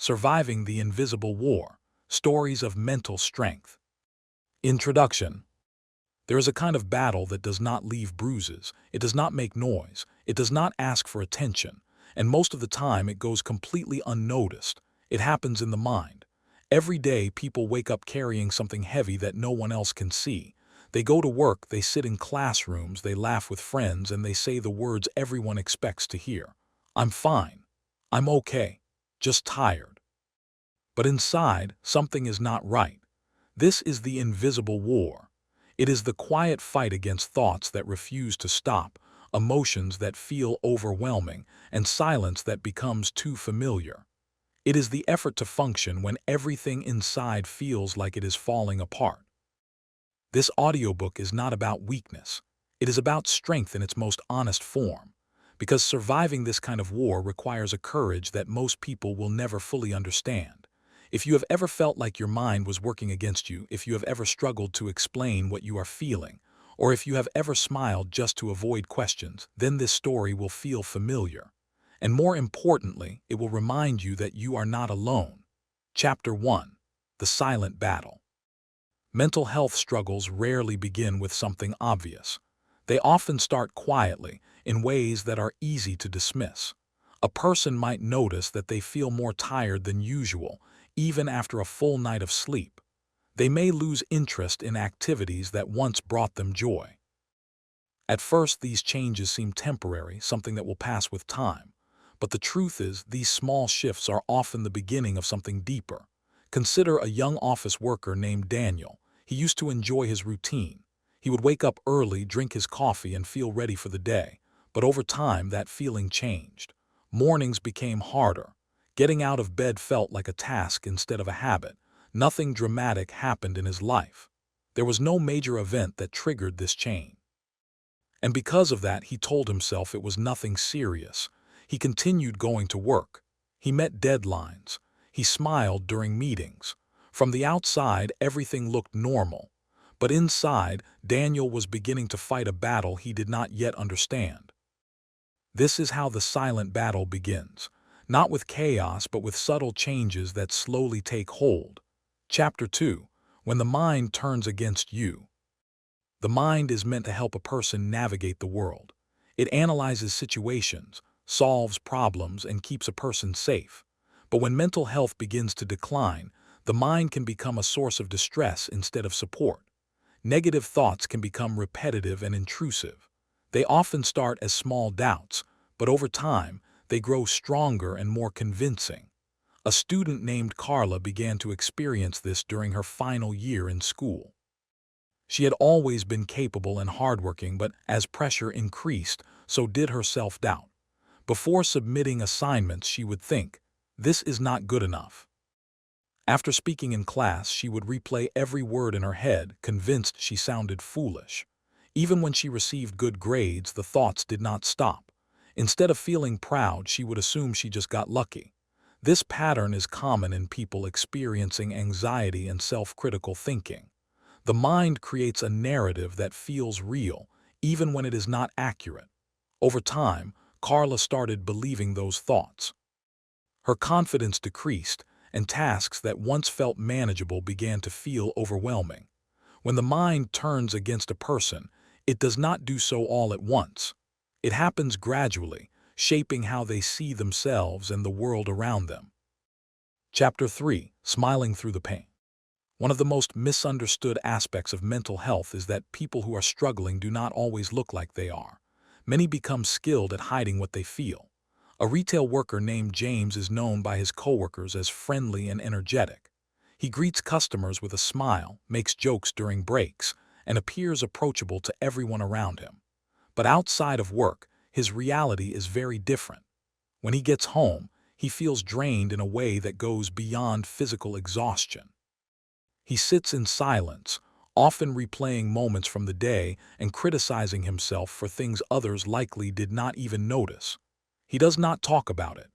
Surviving the Invisible War, Stories of Mental Strength. Introduction. There is a kind of battle that does not leave bruises, it does not make noise, it does not ask for attention, and most of the time it goes completely unnoticed. It happens in the mind. Every day people wake up carrying something heavy that no one else can see. They go to work, they sit in classrooms, they laugh with friends, and they say the words everyone expects to hear. I'm fine. I'm okay. Just tired. But inside, something is not right. This is the invisible war. It is the quiet fight against thoughts that refuse to stop, emotions that feel overwhelming, and silence that becomes too familiar. It is the effort to function when everything inside feels like it is falling apart. This audiobook is not about weakness. It is about strength in its most honest form, because surviving this kind of war requires a courage that most people will never fully understand. If you have ever felt like your mind was working against you, if you have ever struggled to explain what you are feeling, or if you have ever smiled just to avoid questions, then this story will feel familiar. And more importantly, it will remind you that you are not alone. Chapter 1. The Silent Battle. Mental health struggles rarely begin with something obvious. They often start quietly, in ways that are easy to dismiss. A person might notice that they feel more tired than usual, even after a full night of sleep. They may lose interest in activities that once brought them joy. At first, these changes seem temporary, something that will pass with time. But the truth is, these small shifts are often the beginning of something deeper. Consider a young office worker named Daniel. He used to enjoy his routine. He would wake up early, drink his coffee, and feel ready for the day. But over time, that feeling changed. Mornings became harder. Getting out of bed felt like a task instead of a habit. Nothing dramatic happened in his life. There was no major event that triggered this change. And because of that, he told himself it was nothing serious. He continued going to work. He met deadlines. He smiled during meetings. From the outside, everything looked normal. But inside, Daniel was beginning to fight a battle he did not yet understand. This is how the silent battle begins. Not with chaos, but with subtle changes that slowly take hold. Chapter 2. When the mind turns against you. The mind is meant to help a person navigate the world. It analyzes situations, solves problems, and keeps a person safe. But when mental health begins to decline, the mind can become a source of distress instead of support. Negative thoughts can become repetitive and intrusive. They often start as small doubts, but over time, they grow stronger and more convincing. A student named Carla began to experience this during her final year in school. She had always been capable and hardworking, but as pressure increased, so did her self-doubt. Before submitting assignments, she would think, "This is not good enough." After speaking in class, she would replay every word in her head, convinced she sounded foolish. Even when she received good grades, the thoughts did not stop. Instead of feeling proud, she would assume she just got lucky. This pattern is common in people experiencing anxiety and self-critical thinking. The mind creates a narrative that feels real, even when it is not accurate. Over time, Carla started believing those thoughts. Her confidence decreased, and tasks that once felt manageable began to feel overwhelming. When the mind turns against a person, it does not do so all at once. It happens gradually, shaping how they see themselves and the world around them. Chapter 3. Smiling Through the Pain. One of the most misunderstood aspects of mental health is that people who are struggling do not always look like they are. Many become skilled at hiding what they feel. A retail worker named James is known by his coworkers as friendly and energetic. He greets customers with a smile, makes jokes during breaks, and appears approachable to everyone around him. But outside of work, his reality is very different. When he gets home, he feels drained in a way that goes beyond physical exhaustion. He sits in silence, often replaying moments from the day and criticizing himself for things others likely did not even notice. He does not talk about it.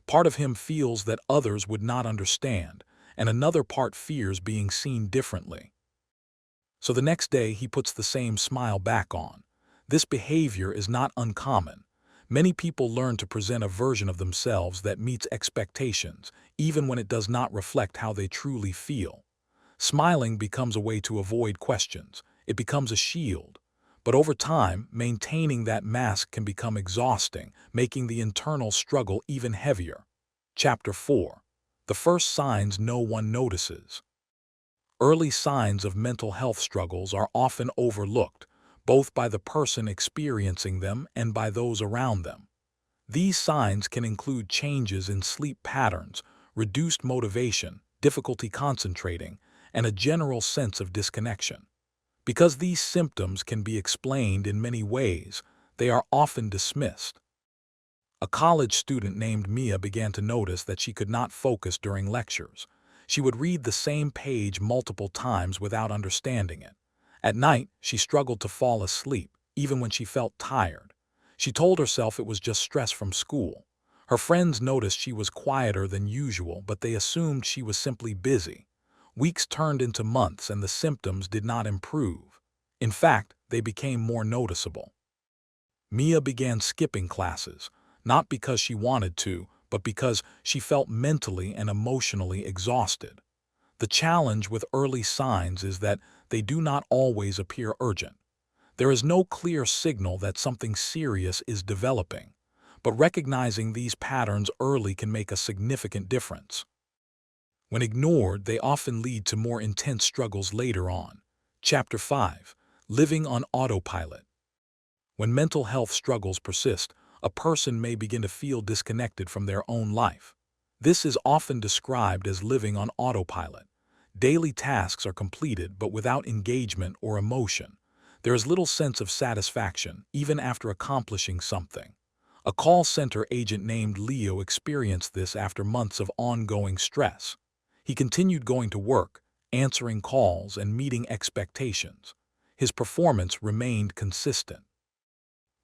Part of him feels that others would not understand, and another part fears being seen differently. So the next day he puts the same smile back on. This behavior is not uncommon. Many people learn to present a version of themselves that meets expectations, even when it does not reflect how they truly feel. Smiling becomes a way to avoid questions. It becomes a shield. But over time, maintaining that mask can become exhausting, making the internal struggle even heavier. Chapter 4. The first signs no one notices. Early signs of mental health struggles are often overlooked, both by the person experiencing them and by those around them. These signs can include changes in sleep patterns, reduced motivation, difficulty concentrating, and a general sense of disconnection. Because these symptoms can be explained in many ways, they are often dismissed. A college student named Mia began to notice that she could not focus during lectures. She would read the same page multiple times without understanding it. At night, she struggled to fall asleep, even when she felt tired. She told herself it was just stress from school. Her friends noticed she was quieter than usual, but they assumed she was simply busy. Weeks turned into months and the symptoms did not improve. In fact, they became more noticeable. Mia began skipping classes, not because she wanted to, but because she felt mentally and emotionally exhausted. The challenge with early signs is that they do not always appear urgent. There is no clear signal that something serious is developing, but recognizing these patterns early can make a significant difference. When ignored, they often lead to more intense struggles later on. Chapter 5. Living on autopilot. When mental health struggles persist, a person may begin to feel disconnected from their own life. This is often described as living on autopilot. Daily tasks are completed but without engagement or emotion. There is little sense of satisfaction, even after accomplishing something. A call center agent named Leo experienced this after months of ongoing stress. He continued going to work, answering calls, and meeting expectations. His performance remained consistent.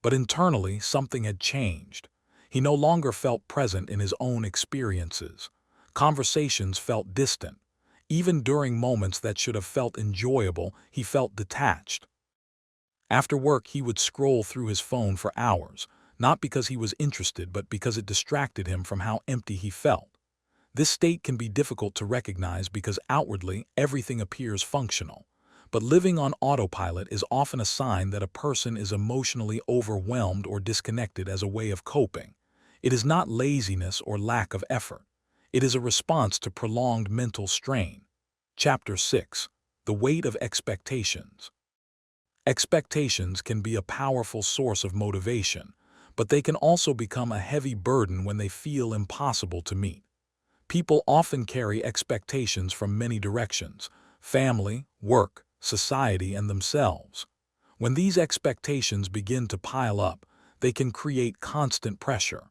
But internally, something had changed. He no longer felt present in his own experiences. Conversations felt distant. Even during moments that should have felt enjoyable, he felt detached. After work, he would scroll through his phone for hours, not because he was interested, but because it distracted him from how empty he felt. This state can be difficult to recognize because outwardly, everything appears functional. But living on autopilot is often a sign that a person is emotionally overwhelmed or disconnected as a way of coping. It is not laziness or lack of effort. It is a response to prolonged mental strain. Chapter 6. The weight of expectations. Expectations can be a powerful source of motivation, but they can also become a heavy burden when they feel impossible to meet. People often carry expectations from many directions: family, work, society, and themselves. When these expectations begin to pile up, they can create constant pressure.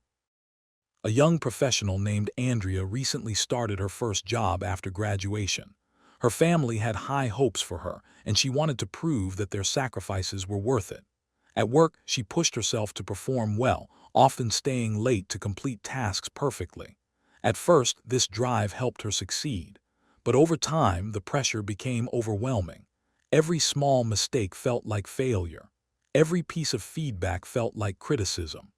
A young professional named Andrea recently started her first job after graduation. Her family had high hopes for her, and she wanted to prove that their sacrifices were worth it. At work, she pushed herself to perform well, often staying late to complete tasks perfectly. At first, this drive helped her succeed. But over time, the pressure became overwhelming. Every small mistake felt like failure. Every piece of feedback felt like criticism.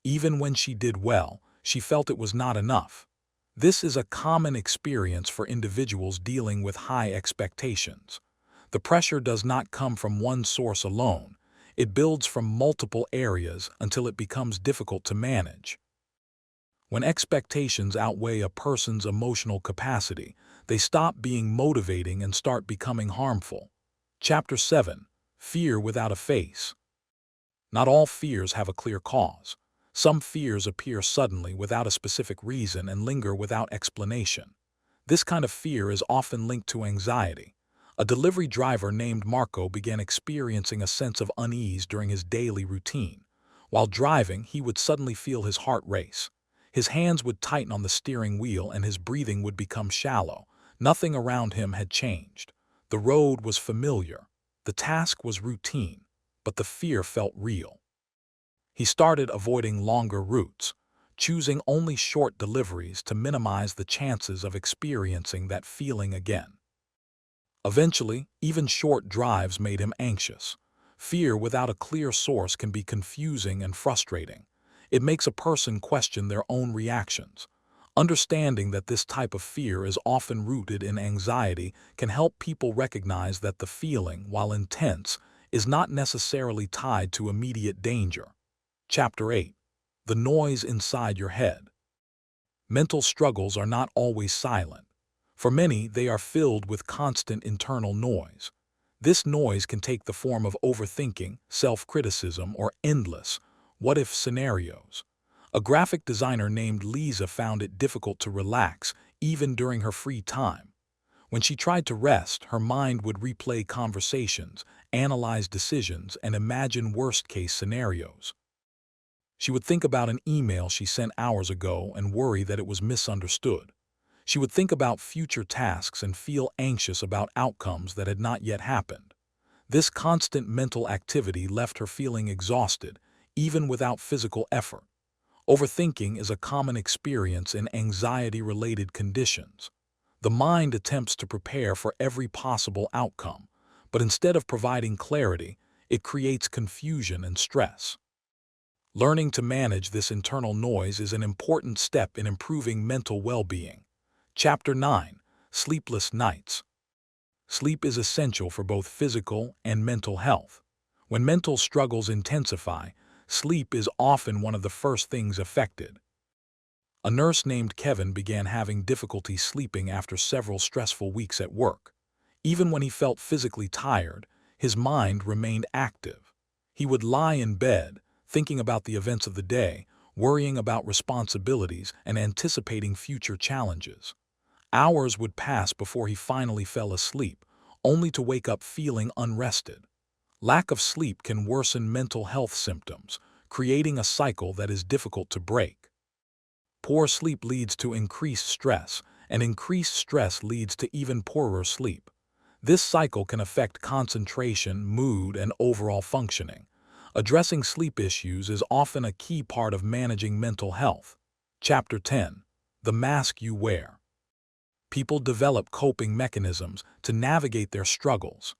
Even when she did well, she felt it was not enough. This is a common experience for individuals dealing with high expectations. The pressure does not come from one source alone. It builds from multiple areas until it becomes difficult to manage. When expectations outweigh a person's emotional capacity, they stop being motivating and start becoming harmful. Chapter 7. Fear without a face. Not all fears have a clear cause. Some fears appear suddenly without a specific reason and linger without explanation. This kind of fear is often linked to anxiety. A delivery driver named Marco began experiencing a sense of unease during his daily routine. While driving, he would suddenly feel his heart race. His hands would tighten on the steering wheel and his breathing would become shallow. Nothing around him had changed. The road was familiar. The task was routine, but the fear felt real. He started avoiding longer routes, choosing only short deliveries to minimize the chances of experiencing that feeling again. Eventually, even short drives made him anxious. Fear without a clear source can be confusing and frustrating. It makes a person question their own reactions. Understanding that this type of fear is often rooted in anxiety can help people recognize that the feeling, while intense, is not necessarily tied to immediate danger. Chapter 8. The noise inside your head. Mental struggles are not always silent. For many, they are filled with constant internal noise. This noise can take the form of overthinking, self-criticism, or endless what-if scenarios. A graphic designer named Lisa found it difficult to relax, even during her free time. When she tried to rest, her mind would replay conversations, analyze decisions, and imagine worst-case scenarios. She would think about an email she sent hours ago and worry that it was misunderstood. She would think about future tasks and feel anxious about outcomes that had not yet happened. This constant mental activity left her feeling exhausted, even without physical effort. Overthinking is a common experience in anxiety-related conditions. The mind attempts to prepare for every possible outcome, but instead of providing clarity, it creates confusion and stress. Learning to manage this internal noise is an important step in improving mental well-being. Chapter 9. Sleepless Nights. Sleep is essential for both physical and mental health. When mental struggles intensify, sleep is often one of the first things affected. A nurse named Kevin began having difficulty sleeping after several stressful weeks at work. Even when he felt physically tired, his mind remained active. He would lie in bed, thinking about the events of the day, worrying about responsibilities, and anticipating future challenges. Hours would pass before he finally fell asleep, only to wake up feeling unrested. Lack of sleep can worsen mental health symptoms, creating a cycle that is difficult to break. Poor sleep leads to increased stress, and increased stress leads to even poorer sleep. This cycle can affect concentration, mood, and overall functioning. Addressing sleep issues is often a key part of managing mental health. Chapter 10. The Mask You Wear. People develop coping mechanisms to navigate their struggles.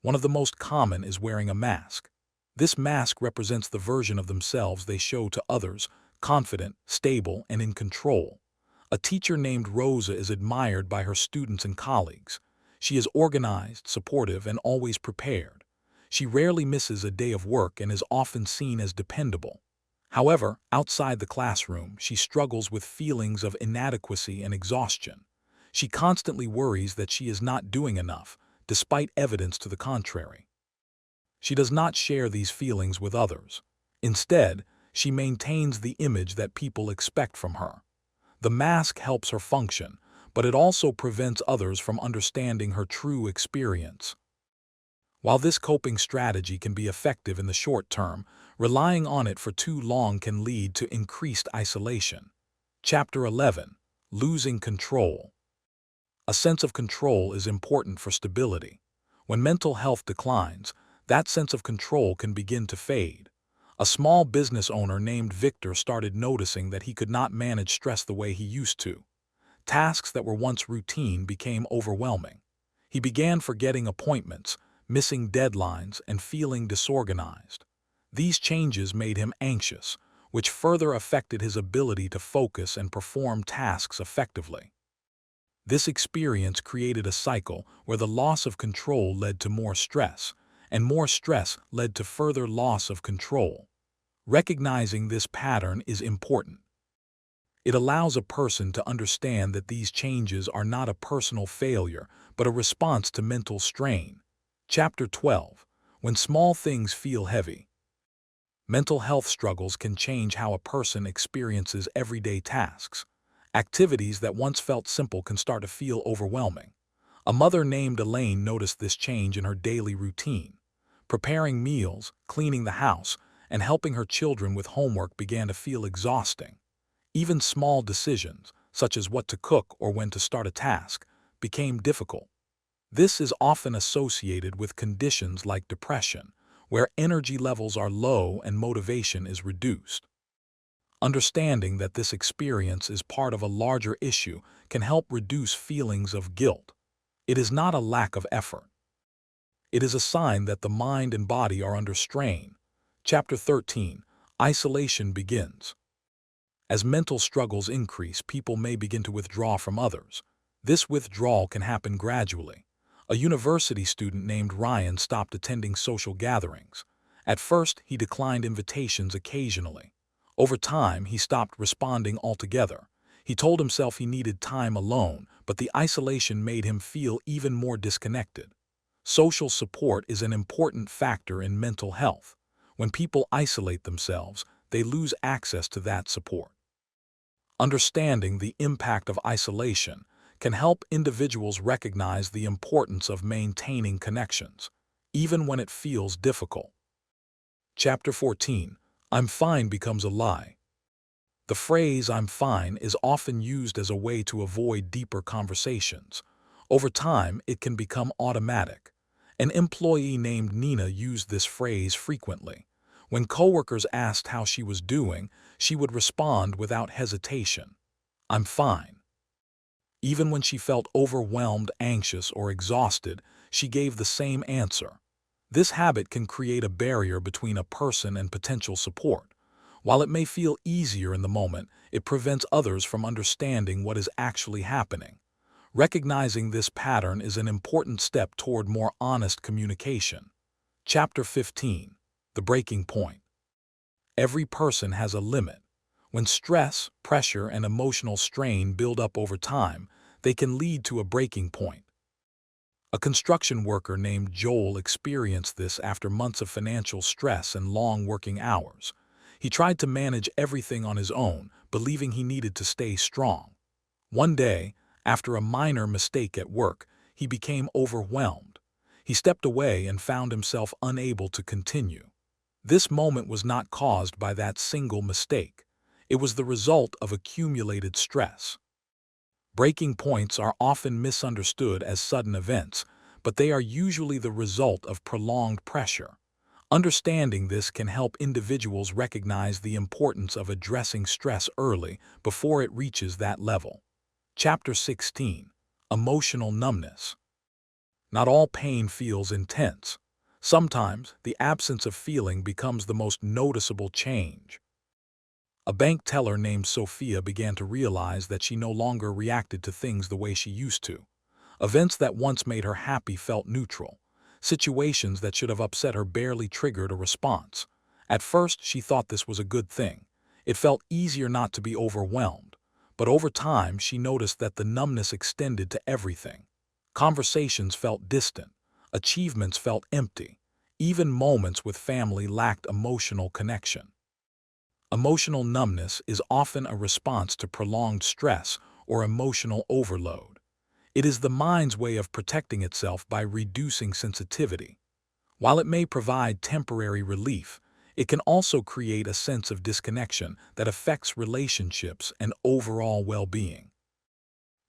One of the most common is wearing a mask. This mask represents the version of themselves they show to others, confident, stable, and in control. A teacher named Rosa is admired by her students and colleagues. She is organized, supportive, and always prepared. She rarely misses a day of work and is often seen as dependable. However, outside the classroom, she struggles with feelings of inadequacy and exhaustion. She constantly worries that she is not doing enough, despite evidence to the contrary. She does not share these feelings with others. Instead, she maintains the image that people expect from her. The mask helps her function, but it also prevents others from understanding her true experience. While this coping strategy can be effective in the short term, relying on it for too long can lead to increased isolation. Chapter 11. Losing Control. A sense of control is important for stability. When mental health declines, that sense of control can begin to fade. A small business owner named Victor started noticing that he could not manage stress the way he used to. Tasks that were once routine became overwhelming. He began forgetting appointments, missing deadlines, and feeling disorganized. These changes made him anxious, which further affected his ability to focus and perform tasks effectively. This experience created a cycle where the loss of control led to more stress, and more stress led to further loss of control. Recognizing this pattern is important. It allows a person to understand that these changes are not a personal failure, but a response to mental strain. Chapter 12. When Small Things Feel Heavy. Mental health struggles can change how a person experiences everyday tasks. Activities that once felt simple can start to feel overwhelming. A mother named Elaine noticed this change in her daily routine. Preparing meals, cleaning the house, and helping her children with homework began to feel exhausting. Even small decisions, such as what to cook or when to start a task, became difficult. This is often associated with conditions like depression, where energy levels are low and motivation is reduced. Understanding that this experience is part of a larger issue can help reduce feelings of guilt. It is not a lack of effort. It is a sign that the mind and body are under strain. Chapter 13. Isolation begins. As mental struggles increase, people may begin to withdraw from others. This withdrawal can happen gradually. A university student named Ryan stopped attending social gatherings. At first, he declined invitations occasionally. Over time, he stopped responding altogether. He told himself he needed time alone, but the isolation made him feel even more disconnected. Social support is an important factor in mental health. When people isolate themselves, they lose access to that support. Understanding the impact of isolation can help individuals recognize the importance of maintaining connections, even when it feels difficult. Chapter 14. I'm fine becomes a lie. The phrase "I'm fine" is often used as a way to avoid deeper conversations. Over time, it can become automatic. An employee named Nina used this phrase frequently. When coworkers asked how she was doing, she would respond without hesitation, "I'm fine." Even when she felt overwhelmed, anxious, or exhausted, she gave the same answer. This habit can create a barrier between a person and potential support. While it may feel easier in the moment, it prevents others from understanding what is actually happening. Recognizing this pattern is an important step toward more honest communication. Chapter 15. The breaking point. Every person has a limit. When stress, pressure, and emotional strain build up over time, they can lead to a breaking point. A construction worker named Joel experienced this after months of financial stress and long working hours. He tried to manage everything on his own, believing he needed to stay strong. One day, after a minor mistake at work, he became overwhelmed. He stepped away and found himself unable to continue. This moment was not caused by that single mistake. It was the result of accumulated stress. Breaking points are often misunderstood as sudden events, but they are usually the result of prolonged pressure. Understanding this can help individuals recognize the importance of addressing stress early before it reaches that level. Chapter 16. Emotional numbness. Not all pain feels intense. Sometimes, the absence of feeling becomes the most noticeable change. A bank teller named Sophia began to realize that she no longer reacted to things the way she used to. Events that once made her happy felt neutral. Situations that should have upset her barely triggered a response. At first, she thought this was a good thing. It felt easier not to be overwhelmed. But over time, she noticed that the numbness extended to everything. Conversations felt distant. Achievements felt empty. Even moments with family lacked emotional connection. Emotional numbness is often a response to prolonged stress or emotional overload. It is the mind's way of protecting itself by reducing sensitivity. While it may provide temporary relief, it can also create a sense of disconnection that affects relationships and overall well-being.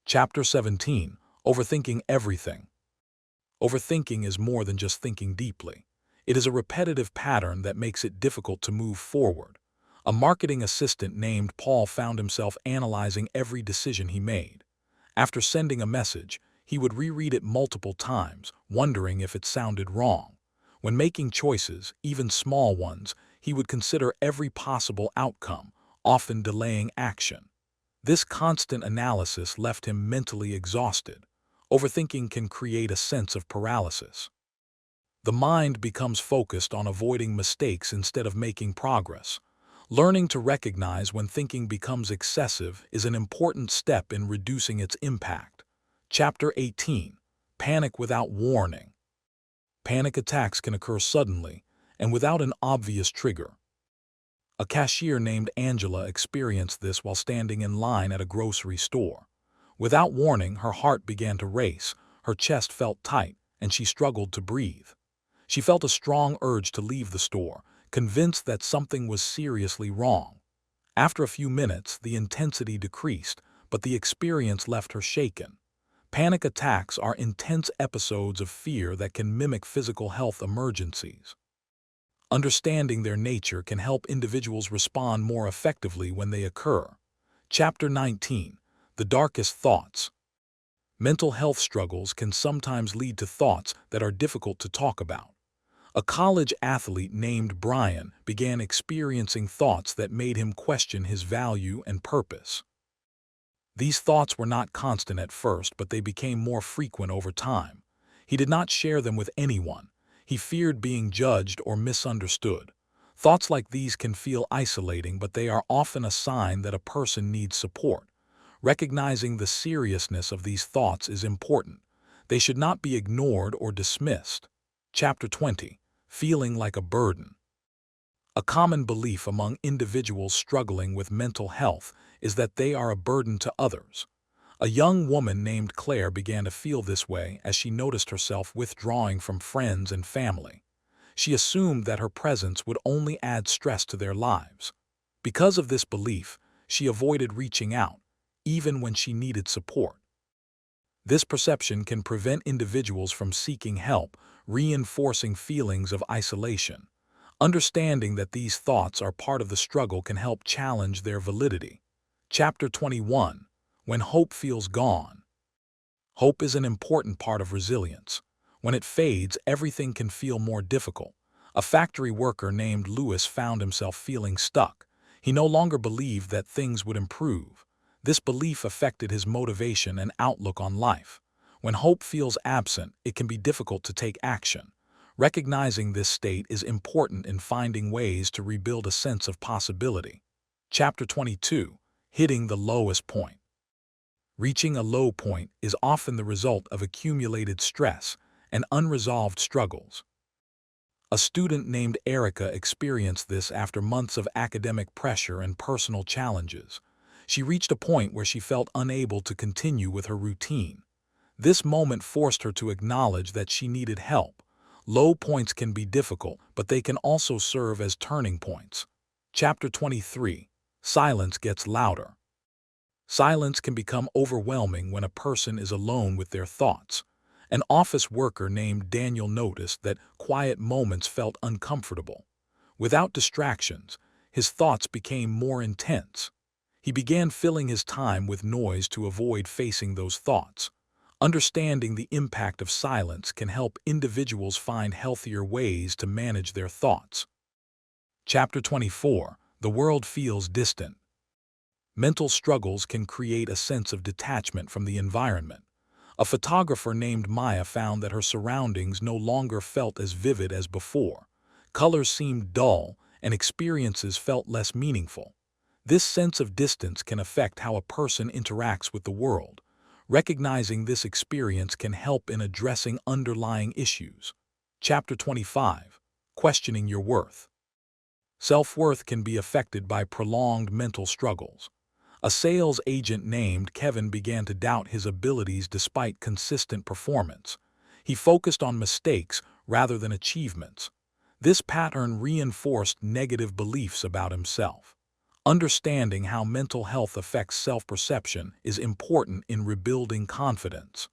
Chapter 17. Overthinking everything. Overthinking is more than just thinking deeply. It is a repetitive pattern that makes it difficult to move forward. A marketing assistant named Paul found himself analyzing every decision he made. After sending a message, he would reread it multiple times, wondering if it sounded wrong. When making choices, even small ones, he would consider every possible outcome, often delaying action. This constant analysis left him mentally exhausted. Overthinking can create a sense of paralysis. The mind becomes focused on avoiding mistakes instead of making progress. Learning to recognize when thinking becomes excessive is an important step in reducing its impact. Chapter 18. Panic without warning. Panic attacks can occur suddenly and without an obvious trigger. A cashier named Angela experienced this while standing in line at a grocery store. Without warning, her heart began to race, her chest felt tight, and she struggled to breathe. She felt a strong urge to leave the store, convinced that something was seriously wrong. After a few minutes, the intensity decreased, but the experience left her shaken. Panic attacks are intense episodes of fear that can mimic physical health emergencies. Understanding their nature can help individuals respond more effectively when they occur. Chapter 19. The darkest thoughts. Mental health struggles can sometimes lead to thoughts that are difficult to talk about. A college athlete named Brian began experiencing thoughts that made him question his value and purpose. These thoughts were not constant at first, but they became more frequent over time. He did not share them with anyone. He feared being judged or misunderstood. Thoughts like these can feel isolating, but they are often a sign that a person needs support. Recognizing the seriousness of these thoughts is important. They should not be ignored or dismissed. Chapter 20. Feeling like a burden. A common belief among individuals struggling with mental health is that they are a burden to others. A young woman named Claire began to feel this way as she noticed herself withdrawing from friends and family. She assumed that her presence would only add stress to their lives. Because of this belief, she avoided reaching out, even when she needed support. This perception can prevent individuals from seeking help, reinforcing feelings of isolation. Understanding that these thoughts are part of the struggle can help challenge their validity. Chapter 21. When hope feels gone. Hope is an important part of resilience. When it fades, everything can feel more difficult. A factory worker named Lewis found himself feeling stuck. He no longer believed that things would improve. This belief affected his motivation and outlook on life. When hope feels absent, it can be difficult to take action. Recognizing this state is important in finding ways to rebuild a sense of possibility. Chapter 22. Hitting the lowest point. Reaching a low point is often the result of accumulated stress and unresolved struggles. A student named Erica experienced this after months of academic pressure and personal challenges. She reached a point where she felt unable to continue with her routine. This moment forced her to acknowledge that she needed help. Low points can be difficult, but they can also serve as turning points. Chapter 23. Silence gets louder. Silence can become overwhelming when a person is alone with their thoughts. An office worker named Daniel noticed that quiet moments felt uncomfortable. Without distractions, his thoughts became more intense. He began filling his time with noise to avoid facing those thoughts. Understanding the impact of silence can help individuals find healthier ways to manage their thoughts. Chapter 24. The world feels distant. Mental struggles can create a sense of detachment from the environment. A photographer named Maya found that her surroundings no longer felt as vivid as before. Colors seemed dull, and experiences felt less meaningful. This sense of distance can affect how a person interacts with the world. Recognizing this experience can help in addressing underlying issues. Chapter 25. Questioning your worth. Self-worth can be affected by prolonged mental struggles. A sales agent named Kevin began to doubt his abilities despite consistent performance. He focused on mistakes rather than achievements. This pattern reinforced negative beliefs about himself. Understanding how mental health affects self-perception is important in rebuilding confidence.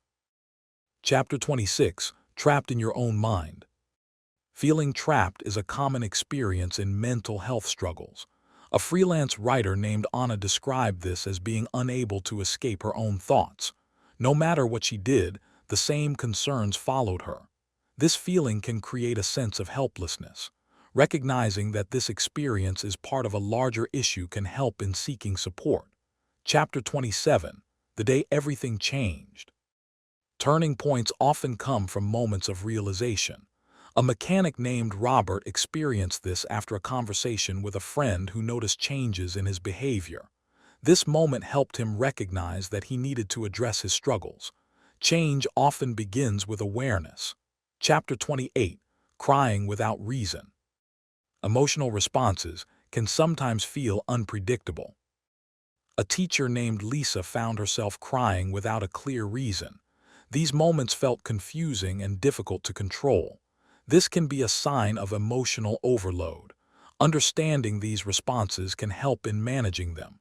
Chapter 26. Trapped in your own mind. Feeling trapped is a common experience in mental health struggles. A freelance writer named Anna described this as being unable to escape her own thoughts. No matter what she did, the same concerns followed her. This feeling can create a sense of helplessness. Recognizing that this experience is part of a larger issue can help in seeking support. Chapter 27. The day everything changed. Turning points often come from moments of realization. A mechanic named Robert experienced this after a conversation with a friend who noticed changes in his behavior. This moment helped him recognize that he needed to address his struggles. Change often begins with awareness. Chapter 28. Crying without reason. Emotional responses can sometimes feel unpredictable. A teacher named Lisa found herself crying without a clear reason. These moments felt confusing and difficult to control. This can be a sign of emotional overload. Understanding these responses can help in managing them.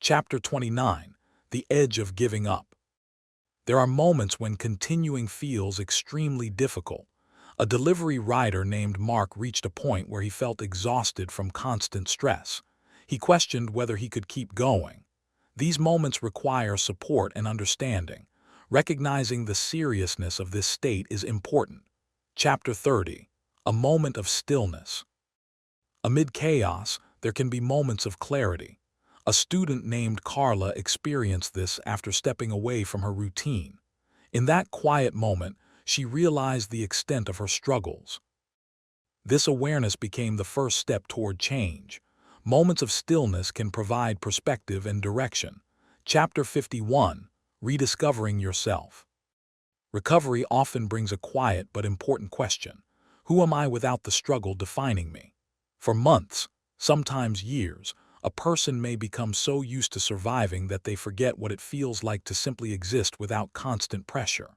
Chapter 29. The edge of giving up. There are moments when continuing feels extremely difficult. A delivery rider named Mark reached a point where he felt exhausted from constant stress. He questioned whether he could keep going. These moments require support and understanding. Recognizing the seriousness of this state is important. Chapter 30. A moment of stillness. Amid chaos, there can be moments of clarity. A student named Carla experienced this after stepping away from her routine. In that quiet moment, she realized the extent of her struggles. This awareness became the first step toward change. Moments of stillness can provide perspective and direction. Chapter 51. Rediscovering yourself. Recovery often brings a quiet but important question. Who am I without the struggle defining me? For months, sometimes years, a person may become so used to surviving that they forget what it feels like to simply exist without constant pressure.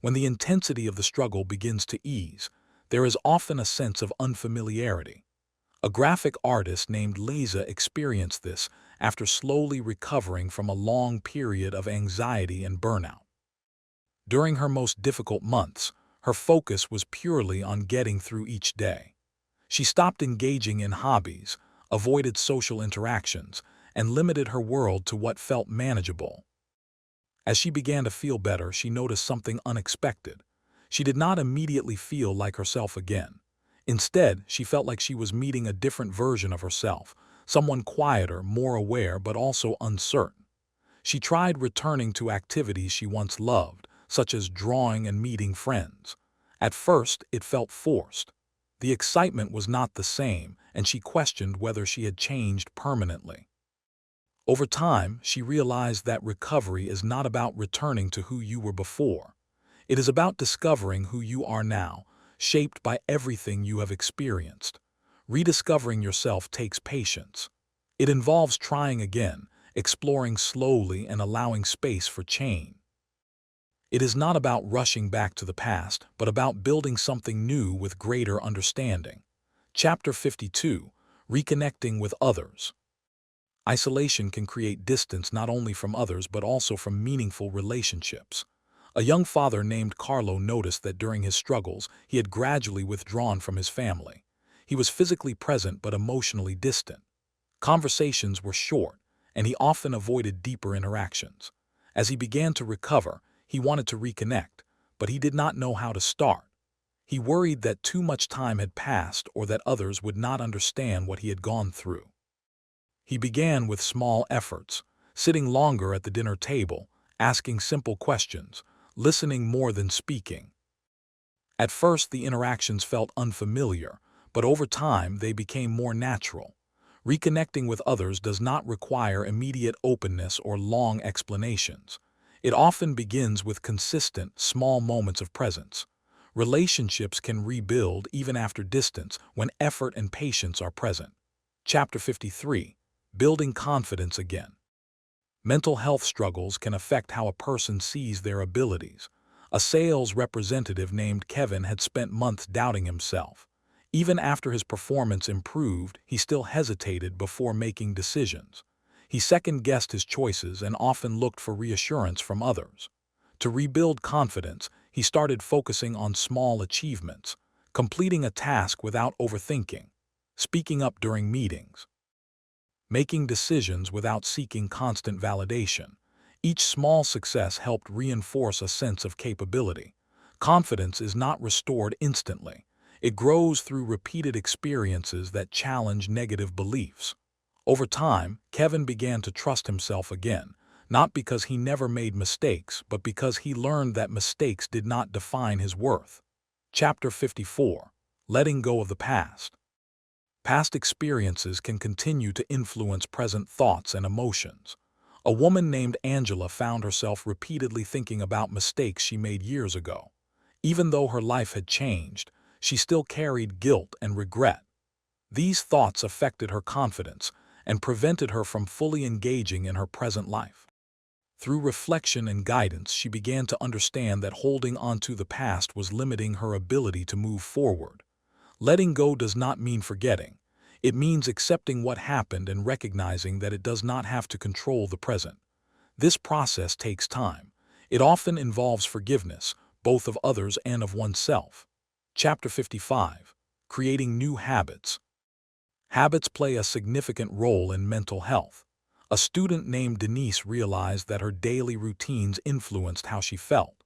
When the intensity of the struggle begins to ease, there is often a sense of unfamiliarity. A graphic artist named Liza experienced this after slowly recovering from a long period of anxiety and burnout. During her most difficult months, her focus was purely on getting through each day. She stopped engaging in hobbies, avoided social interactions, and limited her world to what felt manageable. As she began to feel better, she noticed something unexpected. She did not immediately feel like herself again. Instead, she felt like she was meeting a different version of herself, someone quieter, more aware, but also uncertain. She tried returning to activities she once loved, such as drawing and meeting friends. At first, it felt forced. The excitement was not the same, and she questioned whether she had changed permanently. Over time, she realized that recovery is not about returning to who you were before. It is about discovering who you are now, shaped by everything you have experienced. Rediscovering yourself takes patience. It involves trying again, exploring slowly, and allowing space for change. It is not about rushing back to the past, but about building something new with greater understanding. Chapter 52. Reconnecting with others. Isolation can create distance not only from others but also from meaningful relationships. A young father named Carlo noticed that during his struggles, he had gradually withdrawn from his family. He was physically present but emotionally distant. Conversations were short, and he often avoided deeper interactions. As he began to recover, he wanted to reconnect, but he did not know how to start. He worried that too much time had passed or that others would not understand what he had gone through. He began with small efforts, sitting longer at the dinner table, asking simple questions, listening more than speaking. At first, the interactions felt unfamiliar, but over time they became more natural. Reconnecting with others does not require immediate openness or long explanations. It often begins with consistent, small moments of presence. Relationships can rebuild even after distance when effort and patience are present. Chapter 53. Building confidence again. Mental health struggles can affect how a person sees their abilities. A sales representative named Kevin had spent months doubting himself. Even after his performance improved, he still hesitated before making decisions. He second-guessed his choices and often looked for reassurance from others. To rebuild confidence, he started focusing on small achievements, completing a task without overthinking, speaking up during meetings, making decisions without seeking constant validation. Each small success helped reinforce a sense of capability. Confidence is not restored instantly. It grows through repeated experiences that challenge negative beliefs. Over time, Kevin began to trust himself again, not because he never made mistakes, but because he learned that mistakes did not define his worth. Chapter 54. Letting go of the past. Past experiences can continue to influence present thoughts and emotions. A woman named Angela found herself repeatedly thinking about mistakes she made years ago. Even though her life had changed, she still carried guilt and regret. These thoughts affected her confidence and prevented her from fully engaging in her present life. Through reflection and guidance, she began to understand that holding on to the past was limiting her ability to move forward. Letting go does not mean forgetting. It means accepting what happened and recognizing that it does not have to control the present. This process takes time. It often involves forgiveness, both of others and of oneself. Chapter 55. Creating new habits. Habits play a significant role in mental health. A student named Denise realized that her daily routines influenced how she felt.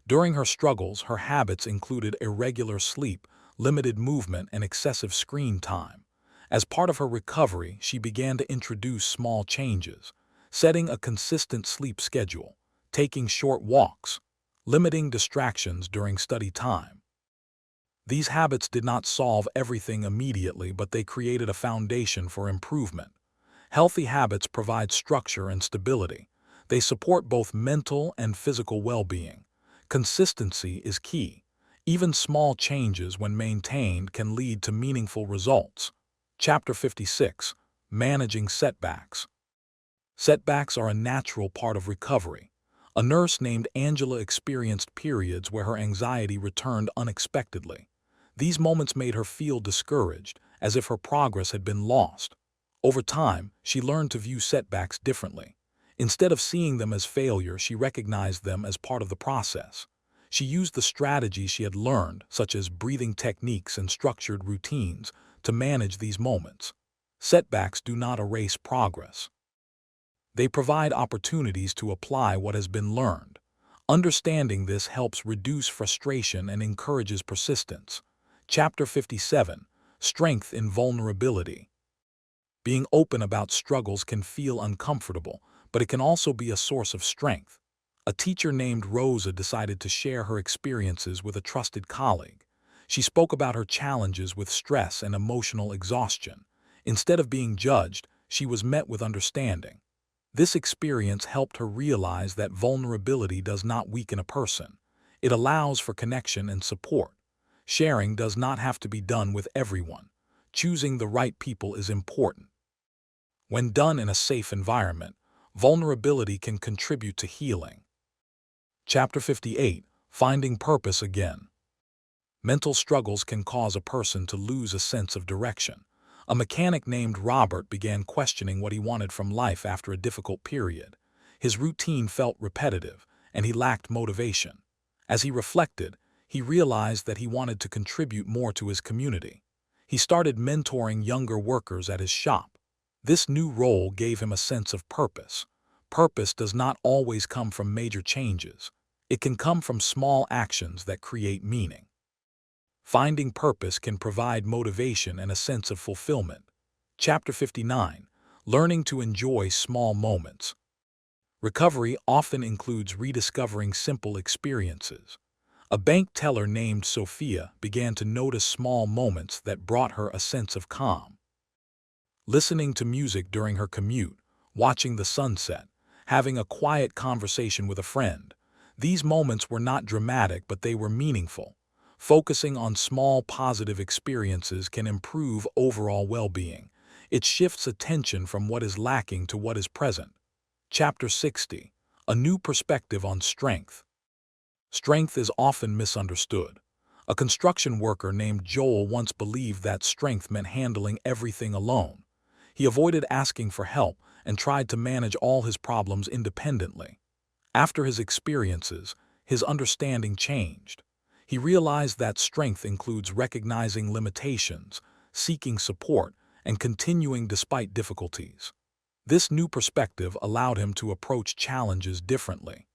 During her struggles, her habits included irregular sleep, limited movement, and excessive screen time. As part of her recovery, she began to introduce small changes, setting a consistent sleep schedule, taking short walks, limiting distractions during study time. These habits did not solve everything immediately, but they created a foundation for improvement. Healthy habits provide structure and stability. They support both mental and physical well-being. Consistency is key. Even small changes, when maintained, can lead to meaningful results. Chapter 56. Managing Setbacks. Setbacks are a natural part of recovery. A nurse named Angela experienced periods where her anxiety returned unexpectedly. These moments made her feel discouraged, as if her progress had been lost. Over time, she learned to view setbacks differently. Instead of seeing them as failure, she recognized them as part of the process. She used the strategies she had learned, such as breathing techniques and structured routines, to manage these moments. Setbacks do not erase progress. They provide opportunities to apply what has been learned. Understanding this helps reduce frustration and encourages persistence. Chapter 57. Strength in Vulnerability. Being open about struggles can feel uncomfortable, but it can also be a source of strength. A teacher named Rosa decided to share her experiences with a trusted colleague. She spoke about her challenges with stress and emotional exhaustion. Instead of being judged, she was met with understanding. This experience helped her realize that vulnerability does not weaken a person. It allows for connection and support. Sharing does not have to be done with everyone. Choosing the right people is important. When done in a safe environment, vulnerability can contribute to healing. Chapter 58. Finding Purpose Again. Mental struggles can cause a person to lose a sense of direction. A mechanic named Robert began questioning what he wanted from life after a difficult period. His routine felt repetitive, and he lacked motivation. As he reflected, he realized that he wanted to contribute more to his community. He started mentoring younger workers at his shop. This new role gave him a sense of purpose. Purpose does not always come from major changes. It can come from small actions that create meaning. Finding purpose can provide motivation and a sense of fulfillment. Chapter 59. Learning to enjoy small moments. Recovery often includes rediscovering simple experiences. A bank teller named Sophia began to notice small moments that brought her a sense of calm. Listening to music during her commute, watching the sunset, having a quiet conversation with a friend. These moments were not dramatic, but they were meaningful. Focusing on small positive experiences can improve overall well-being. It shifts attention from what is lacking to what is present. Chapter 60. A New Perspective on Strength. Strength is often misunderstood. A construction worker named Joel once believed that strength meant handling everything alone. He avoided asking for help and tried to manage all his problems independently. After his experiences, his understanding changed. He realized that strength includes recognizing limitations, seeking support, and continuing despite difficulties. This new perspective allowed him to approach challenges differently.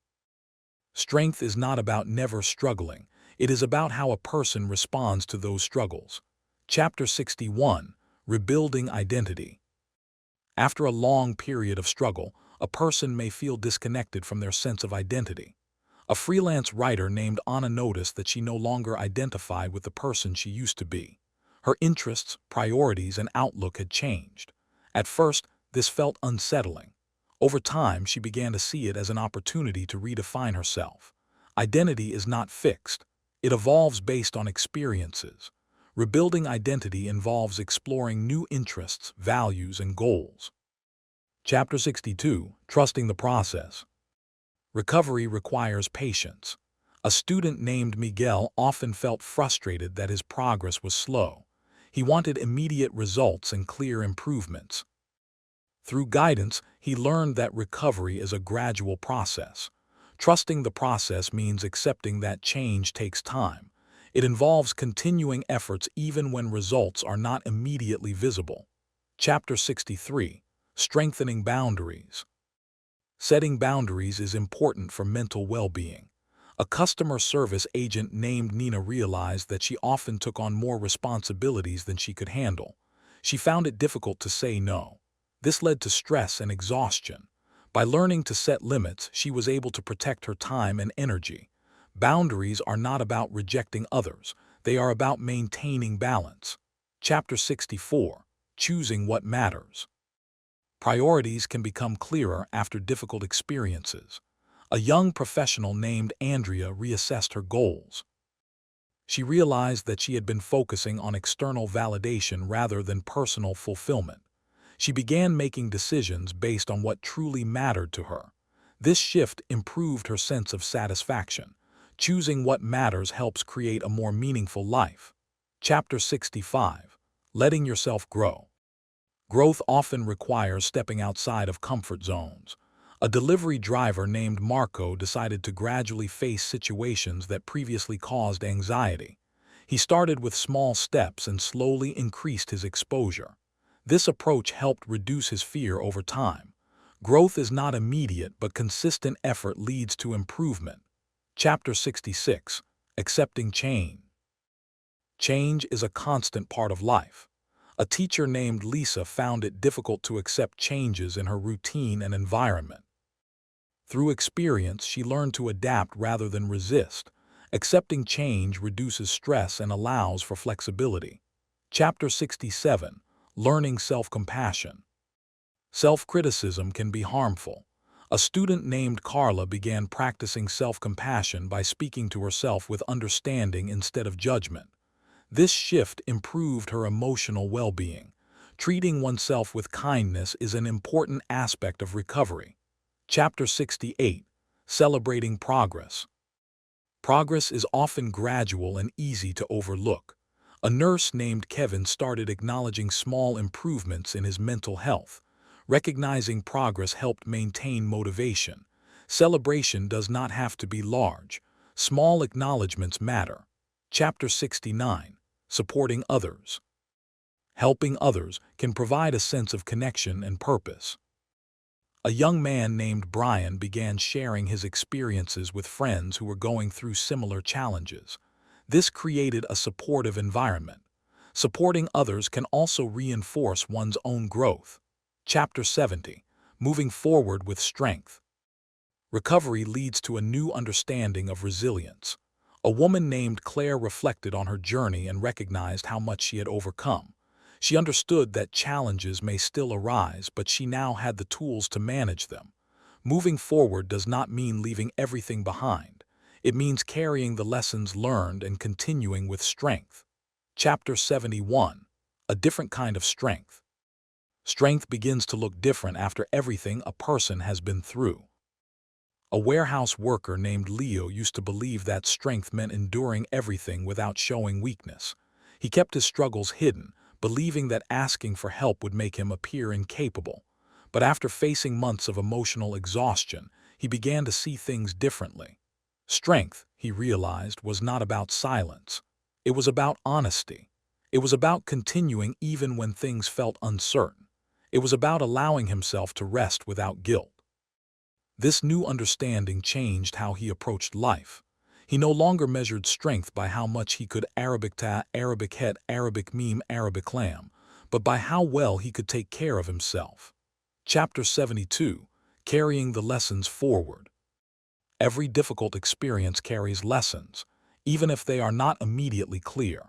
Strength is not about never struggling. It is about how a person responds to those struggles. Chapter 61. Rebuilding Identity. After a long period of struggle, a person may feel disconnected from their sense of identity. A freelance writer named Anna noticed that she no longer identified with the person she used to be. Her interests, priorities, and outlook had changed. At first, this felt unsettling. Over time, she began to see it as an opportunity to redefine herself. Identity is not fixed. It evolves based on experiences. Rebuilding identity involves exploring new interests, values, and goals. Chapter 62. Trusting the Process. Recovery requires patience. A student named Miguel often felt frustrated that his progress was slow. He wanted immediate results and clear improvements. Through guidance, he learned that recovery is a gradual process. Trusting the process means accepting that change takes time. It involves continuing efforts even when results are not immediately visible. Chapter 63. Strengthening boundaries. Setting boundaries is important for mental well-being. A customer service agent named Nina realized that she often took on more responsibilities than she could handle. She found it difficult to say no. This led to stress and exhaustion. By learning to set limits, she was able to protect her time and energy. Boundaries are not about rejecting others. They are about maintaining balance. Chapter 64. Choosing what matters. Priorities can become clearer after difficult experiences. A young professional named Andrea reassessed her goals. She realized that she had been focusing on external validation rather than personal fulfillment. She began making decisions based on what truly mattered to her. This shift improved her sense of satisfaction. Choosing what matters helps create a more meaningful life. Chapter 65. Letting yourself grow. Growth often requires stepping outside of comfort zones. A delivery driver named Marco decided to gradually face situations that previously caused anxiety. He started with small steps and slowly increased his exposure. This approach helped reduce his fear over time. Growth is not immediate, but consistent effort leads to improvement. Chapter 66. Accepting change. Change is a constant part of life. A teacher named Lisa found it difficult to accept changes in her routine and environment. Through experience, she learned to adapt rather than resist. Accepting change reduces stress and allows for flexibility. Chapter 67. Learning self-compassion. Self-criticism can be harmful. A student named Carla began practicing self-compassion by speaking to herself with understanding instead of judgment. This shift improved her emotional well-being. Treating oneself with kindness is an important aspect of recovery. Chapter 68. Celebrating progress. Progress is often gradual and easy to overlook. A nurse named Kevin started acknowledging small improvements in his mental health. Recognizing progress helped maintain motivation. Celebration does not have to be large. Small acknowledgments matter. Chapter 69. Supporting others. Helping others can provide a sense of connection and purpose. A young man named Brian began sharing his experiences with friends who were going through similar challenges. This created a supportive environment. Supporting others can also reinforce one's own growth. Chapter 70. Moving forward with strength. Recovery leads to a new understanding of resilience. A woman named Claire reflected on her journey and recognized how much she had overcome. She understood that challenges may still arise, but she now had the tools to manage them. Moving forward does not mean leaving everything behind. It means carrying the lessons learned and continuing with strength. Chapter 71. A different kind of strength. Strength begins to look different after everything a person has been through. A warehouse worker named Leo used to believe that strength meant enduring everything without showing weakness. He kept his struggles hidden, believing that asking for help would make him appear incapable. But after facing months of emotional exhaustion, he began to see things differently. Strength, he realized, was not about silence. It was about honesty. It was about continuing even when things felt uncertain. It was about allowing himself to rest without guilt. This new understanding changed how he approached life. He no longer measured strength by how much he could Arabic ta, Arabic het, Arabic meme, Arabic lamb, but by how well he could take care of himself. Chapter 72. Carrying the lessons forward. Every difficult experience carries lessons, even if they are not immediately clear.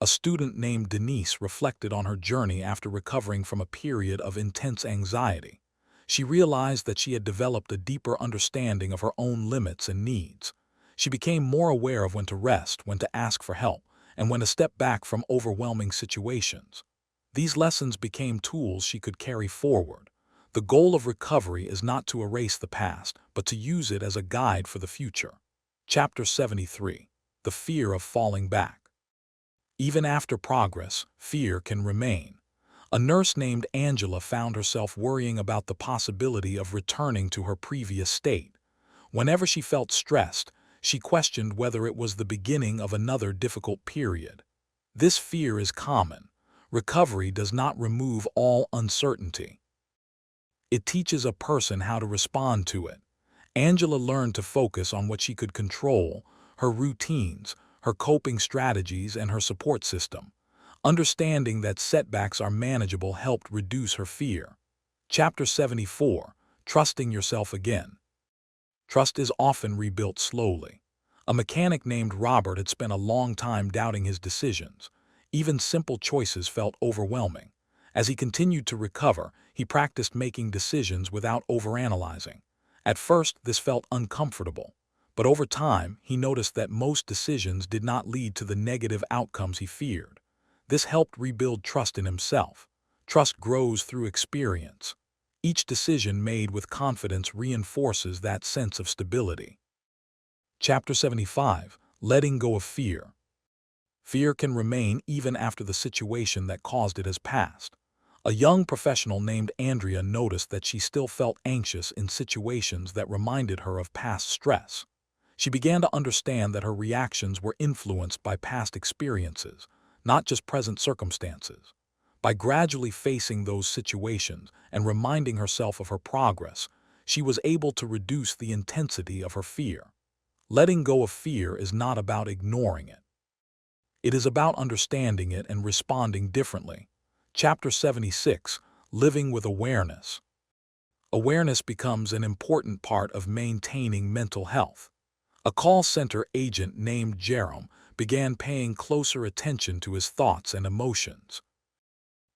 A student named Denise reflected on her journey after recovering from a period of intense anxiety. She realized that she had developed a deeper understanding of her own limits and needs. She became more aware of when to rest, when to ask for help, and when to step back from overwhelming situations. These lessons became tools she could carry forward. The goal of recovery is not to erase the past, but to use it as a guide for the future. Chapter 73. The fear of falling back. Even after progress, fear can remain. A nurse named Angela found herself worrying about the possibility of returning to her previous state. Whenever she felt stressed, she questioned whether it was the beginning of another difficult period. This fear is common. Recovery does not remove all uncertainty. It teaches a person how to respond to it. Angela learned to focus on what she could control: her routines, her coping strategies, and her support system. Understanding that setbacks are manageable helped reduce her fear. Chapter 74. Trusting Yourself Again. Trust is often rebuilt slowly. A mechanic named Robert had spent a long time doubting his decisions. Even simple choices felt overwhelming. As he continued to recover, he practiced making decisions without overanalyzing. At first, this felt uncomfortable, but over time, he noticed that most decisions did not lead to the negative outcomes he feared. This helped rebuild trust in himself. Trust grows through experience. Each decision made with confidence reinforces that sense of stability. Chapter 75. Letting Go of Fear. Fear can remain even after the situation that caused it has passed. A young professional named Andrea noticed that she still felt anxious in situations that reminded her of past stress. She began to understand that her reactions were influenced by past experiences, not just present circumstances. By gradually facing those situations and reminding herself of her progress, she was able to reduce the intensity of her fear. Letting go of fear is not about ignoring it. It is about understanding it and responding differently. Chapter 76. Living with Awareness. Awareness becomes an important part of maintaining mental health. A call center agent named Jerome began paying closer attention to his thoughts and emotions.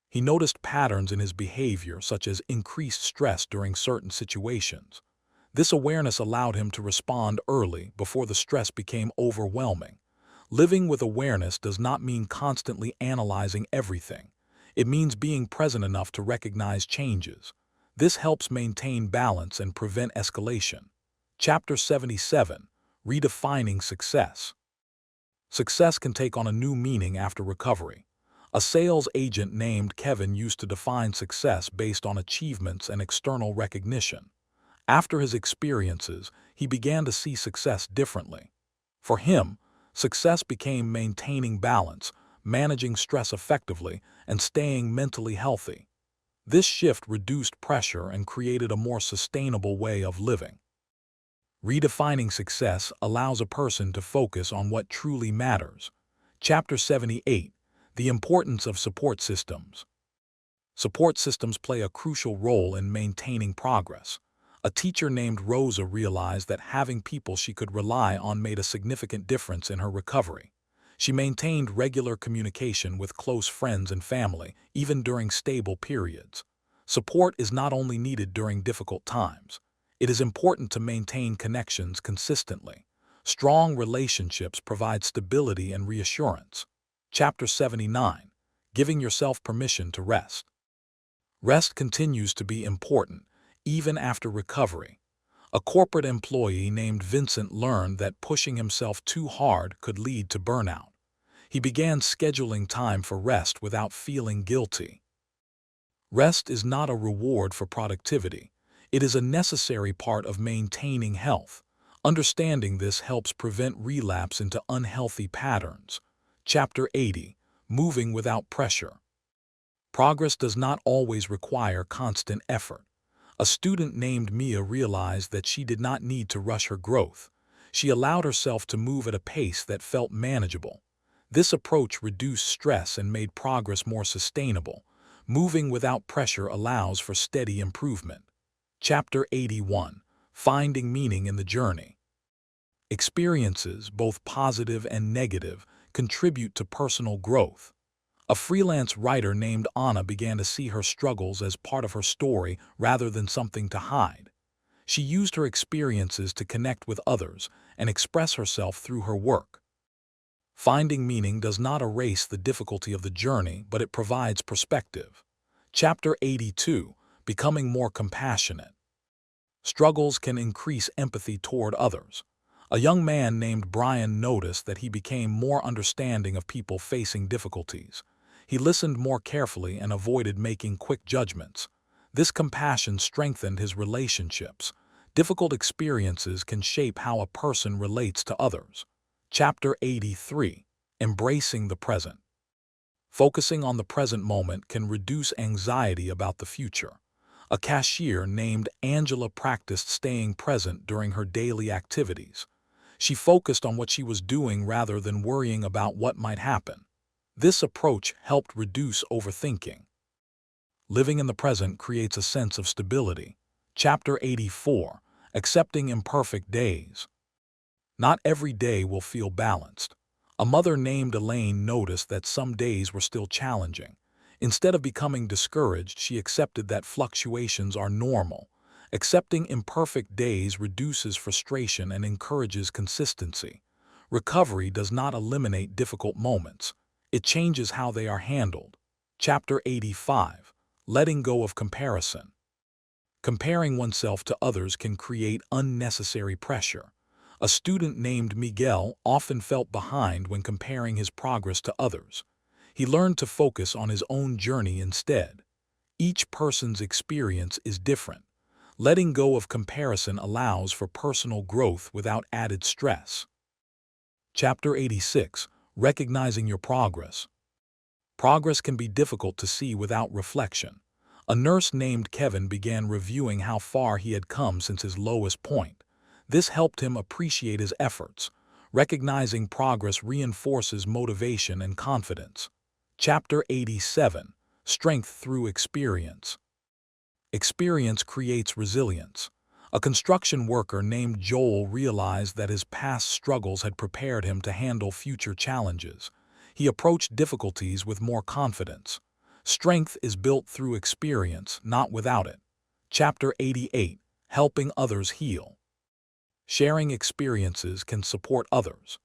He noticed patterns in his behavior, such as increased stress during certain situations. This awareness allowed him to respond early before the stress became overwhelming. Living with awareness does not mean constantly analyzing everything. It means being present enough to recognize changes. This helps maintain balance and prevent escalation. Chapter 77. Redefining Success. Success can take on a new meaning after recovery. A sales agent named Kevin used to define success based on achievements and external recognition. After his experiences, he began to see success differently. For him, success became maintaining balance, managing stress effectively, and staying mentally healthy. This shift reduced pressure and created a more sustainable way of living. Redefining success allows a person to focus on what truly matters. Chapter 78. The Importance of Support Systems. Support systems play a crucial role in maintaining progress. A teacher named Rosa realized that having people she could rely on made a significant difference in her recovery. She maintained regular communication with close friends and family, even during stable periods. Support is not only needed during difficult times. It is important to maintain connections consistently. Strong relationships provide stability and reassurance. Chapter 79. Giving Yourself Permission to Rest. Rest continues to be important, even after recovery. A corporate employee named Vincent learned that pushing himself too hard could lead to burnout. He began scheduling time for rest without feeling guilty. Rest is not a reward for productivity. It is a necessary part of maintaining health. Understanding this helps prevent relapse into unhealthy patterns. Chapter 80. Moving Without Pressure. Progress does not always require constant effort. A student named Mia realized that she did not need to rush her growth. She allowed herself to move at a pace that felt manageable. This approach reduced stress and made progress more sustainable. Moving without pressure allows for steady improvement. Chapter 81. Finding Meaning in the Journey. Experiences, both positive and negative, contribute to personal growth. A freelance writer named Anna began to see her struggles as part of her story rather than something to hide. She used her experiences to connect with others and express herself through her work. Finding meaning does not erase the difficulty of the journey, but it provides perspective. Chapter 82. Becoming More Compassionate. Struggles can increase empathy toward others. A young man named Brian noticed that he became more understanding of people facing difficulties. He listened more carefully and avoided making quick judgments. This compassion strengthened his relationships. Difficult experiences can shape how a person relates to others. Chapter 83. Embracing the Present. Focusing on the present moment can reduce anxiety about the future. A cashier named Angela practiced staying present during her daily activities. She focused on what she was doing rather than worrying about what might happen. This approach helped reduce overthinking. Living in the present creates a sense of stability. Chapter 84. Accepting imperfect days. Not every day will feel balanced. A mother named Elaine noticed that some days were still challenging. Instead of becoming discouraged, she accepted that fluctuations are normal. Accepting imperfect days reduces frustration and encourages consistency. Recovery does not eliminate difficult moments. It changes how they are handled. Chapter 85. Letting go of comparison. Comparing oneself to others can create unnecessary pressure. A student named Miguel often felt behind when comparing his progress to others. He learned to focus on his own journey instead. Each person's experience is different. Letting go of comparison allows for personal growth without added stress. Chapter 86. Recognizing your progress. Progress can be difficult to see without reflection. A nurse named Kevin began reviewing how far he had come since his lowest point. This helped him appreciate his efforts. Recognizing progress reinforces motivation and confidence. Chapter 87. Strength through experience. Experience creates resilience. A construction worker named Joel realized that his past struggles had prepared him to handle future challenges. He approached difficulties with more confidence. Strength is built through experience, not without it. Chapter 88. Helping others heal. Sharing experiences can support others.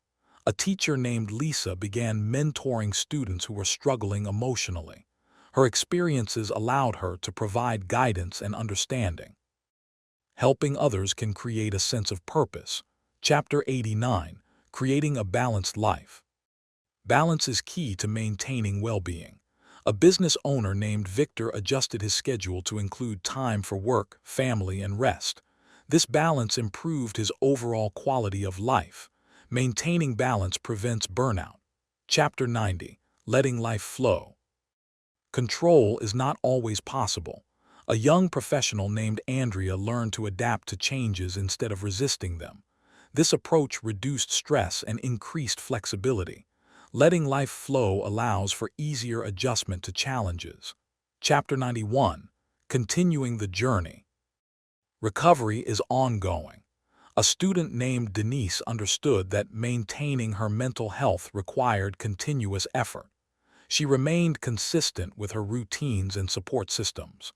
A teacher named Lisa began mentoring students who were struggling emotionally. Her experiences allowed her to provide guidance and understanding. Helping others can create a sense of purpose. Chapter 89. Creating a balanced life. Balance is key to maintaining well-being. A business owner named Victor adjusted his schedule to include time for work, family, and rest. This balance improved his overall quality of life. Maintaining balance prevents burnout. Chapter 90. Letting life flow. Control is not always possible. A young professional named Andrea learned to adapt to changes instead of resisting them. This approach reduced stress and increased flexibility. Letting life flow allows for easier adjustment to challenges. Chapter 91. Continuing the journey. Recovery is ongoing. A student named Denise understood that maintaining her mental health required continuous effort. She remained consistent with her routines and support systems.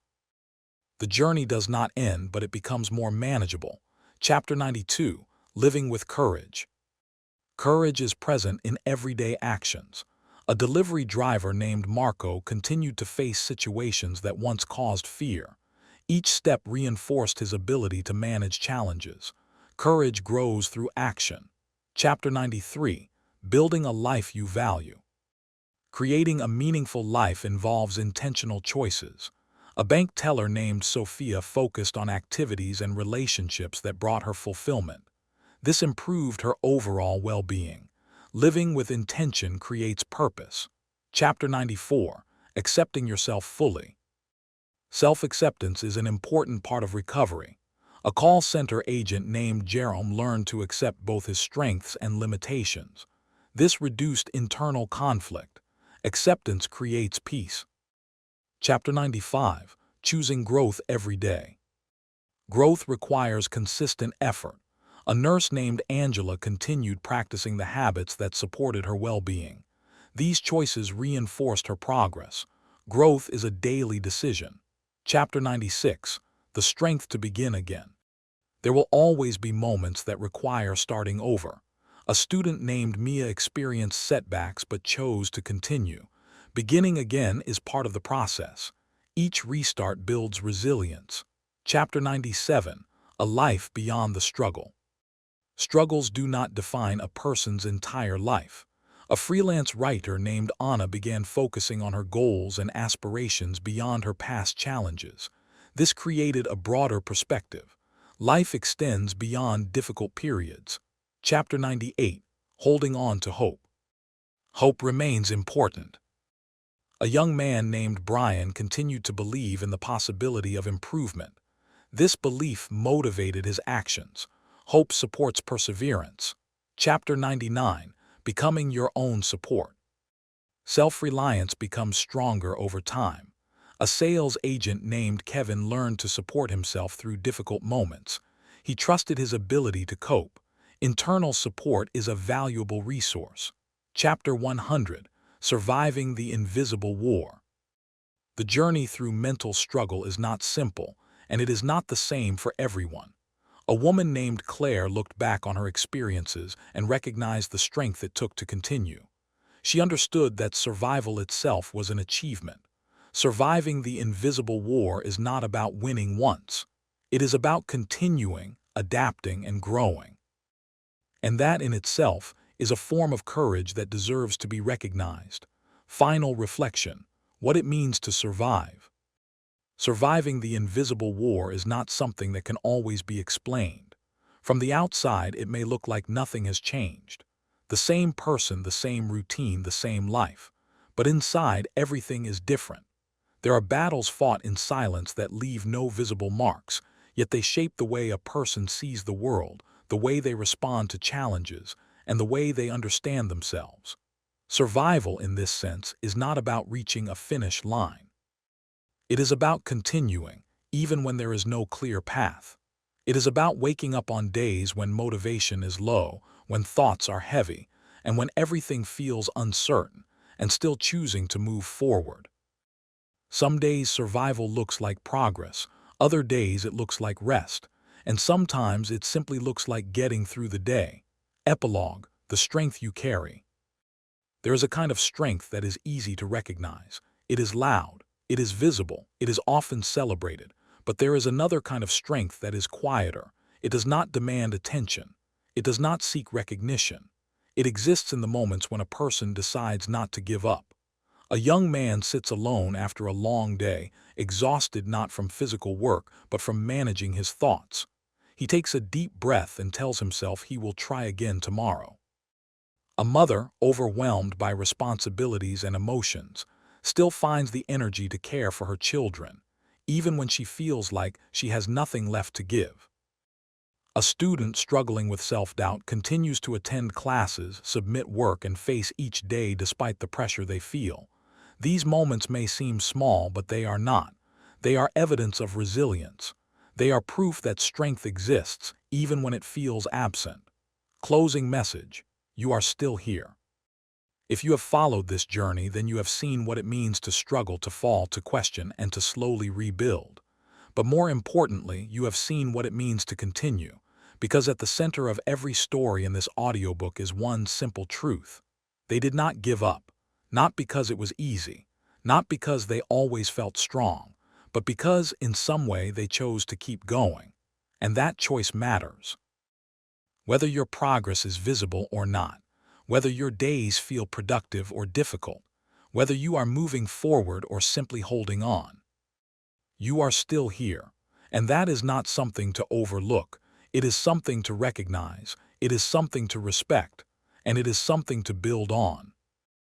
The journey does not end, but it becomes more manageable. Chapter 92. Living with courage. Courage is present in everyday actions. A delivery driver named Marco continued to face situations that once caused fear. Each step reinforced his ability to manage challenges. Courage grows through action. Chapter 93. Building a life you value. Creating a meaningful life involves intentional choices. A bank teller named Sophia focused on activities and relationships that brought her fulfillment. This improved her overall well-being. Living with intention creates purpose. Chapter 94. Accepting yourself fully. Self-acceptance is an important part of recovery. A call center agent named Jerome learned to accept both his strengths and limitations. This reduced internal conflict. Acceptance creates peace. Chapter 95. Choosing growth every day. Growth requires consistent effort. A nurse named Angela continued practicing the habits that supported her well-being. These choices reinforced her progress. Growth is a daily decision. Chapter 96. The strength to begin again. There will always be moments that require starting over. A student named Mia experienced setbacks but chose to continue. Beginning again is part of the process. Each restart builds resilience. Chapter 97. A life beyond the struggle. Struggles do not define a person's entire life. A freelance writer named Anna began focusing on her goals and aspirations beyond her past challenges. This created a broader perspective. Life extends beyond difficult periods. Chapter 98. Holding on to hope. Hope remains important. A young man named Brian continued to believe in the possibility of improvement. This belief motivated his actions. Hope supports perseverance. Chapter 99. Becoming your own support. Self-reliance becomes stronger over time. A sales agent named Kevin learned to support himself through difficult moments. He trusted his ability to cope. Internal support is a valuable resource. Chapter 100. Surviving the Invisible War. The journey through mental struggle is not simple, and it is not the same for everyone. A woman named Claire looked back on her experiences and recognized the strength it took to continue. She understood that survival itself was an achievement. Surviving the invisible war is not about winning once. It is about continuing, adapting, and growing. And that in itself is a form of courage that deserves to be recognized. Final reflection: what it means to survive. Surviving the invisible war is not something that can always be explained. From the outside, it may look like nothing has changed. The same person, the same routine, the same life. But inside, everything is different. There are battles fought in silence that leave no visible marks, yet they shape the way a person sees the world, the way they respond to challenges, and the way they understand themselves. Survival, in this sense, is not about reaching a finish line. It is about continuing, even when there is no clear path. It is about waking up on days when motivation is low, when thoughts are heavy, and when everything feels uncertain, and still choosing to move forward. Some days survival looks like progress, other days it looks like rest, and sometimes it simply looks like getting through the day. Epilogue: the strength you carry. There is a kind of strength that is easy to recognize. It is loud, it is visible, it is often celebrated, but there is another kind of strength that is quieter. It does not demand attention. It does not seek recognition. It exists in the moments when a person decides not to give up. A young man sits alone after a long day, exhausted not from physical work, but from managing his thoughts. He takes a deep breath and tells himself he will try again tomorrow. A mother, overwhelmed by responsibilities and emotions, still finds the energy to care for her children, even when she feels like she has nothing left to give. A student struggling with self-doubt continues to attend classes, submit work, and face each day despite the pressure they feel. These moments may seem small, but they are not. They are evidence of resilience. They are proof that strength exists, even when it feels absent. Closing message: you are still here. If you have followed this journey, then you have seen what it means to struggle, to fall, to question, and to slowly rebuild. But more importantly, you have seen what it means to continue, because at the center of every story in this audiobook is one simple truth. They did not give up, not because it was easy, not because they always felt strong, but because in some way they chose to keep going. And that choice matters. Whether your progress is visible or not, whether your days feel productive or difficult, whether you are moving forward or simply holding on, you are still here. And that is not something to overlook. It is something to recognize. It is something to respect. And it is something to build on.